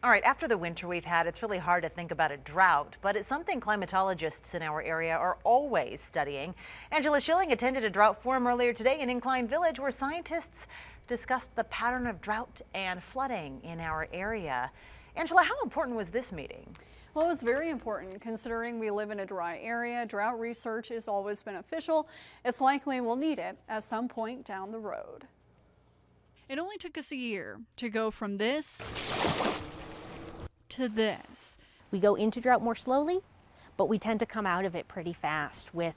All right, after the winter we've had, it's really hard to think about a drought, but it's something climatologists in our area are always studying. Angela Schilling attended a drought forum earlier today in Incline Village where scientists discussed the pattern of drought and flooding in our area. Angela, how important was this meeting? Well, it was very important considering we live in a dry area. Drought research is always beneficial. It's likely we'll need it at some point down the road. It only took us a year to go from this to this. We go into drought more slowly, but we tend to come out of it pretty fast with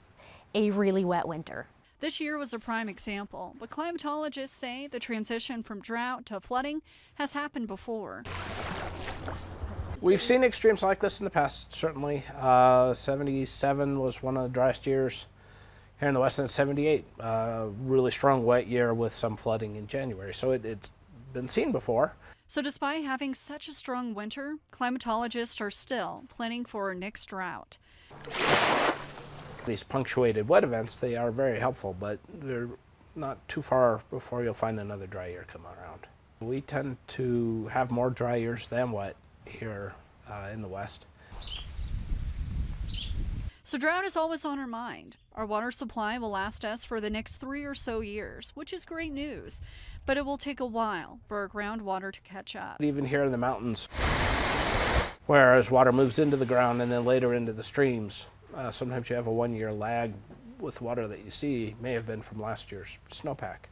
a really wet winter. This year was a prime example, but climatologists say the transition from drought to flooding has happened before. We've seen extremes like this in the past, certainly. 77 was one of the driest years here in the West, and 78, really strong wet year with some flooding in January. So it's been seen before. So despite having such a strong winter, climatologists are still planning for our next drought. These punctuated wet events, they are very helpful, but they're not too far before you'll find another dry year come around. We tend to have more dry years than wet here in the West. So drought is always on our mind. Our water supply will last us for the next 3 or so years, which is great news, but it will take a while for our groundwater to catch up. Even here in the mountains, where as water moves into the ground and then later into the streams, sometimes you have a 1-year lag with water that you see may have been from last year's snowpack.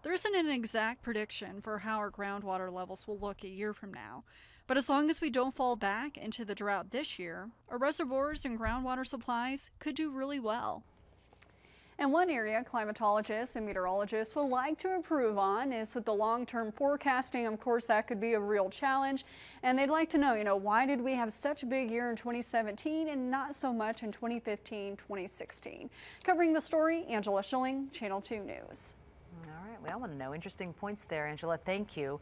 There isn't an exact prediction for how our groundwater levels will look a year from now, but as long as we don't fall back into the drought this year, our reservoirs and groundwater supplies could do really well. And one area climatologists and meteorologists would like to improve on is with the long-term forecasting. Of course, that could be a real challenge. And they'd like to know, why did we have such a big year in 2017 and not so much in 2015, 2016? Covering the story, Angela Schilling, Channel 2 News. All right, we all want to know. Interesting points there, Angela. Thank you.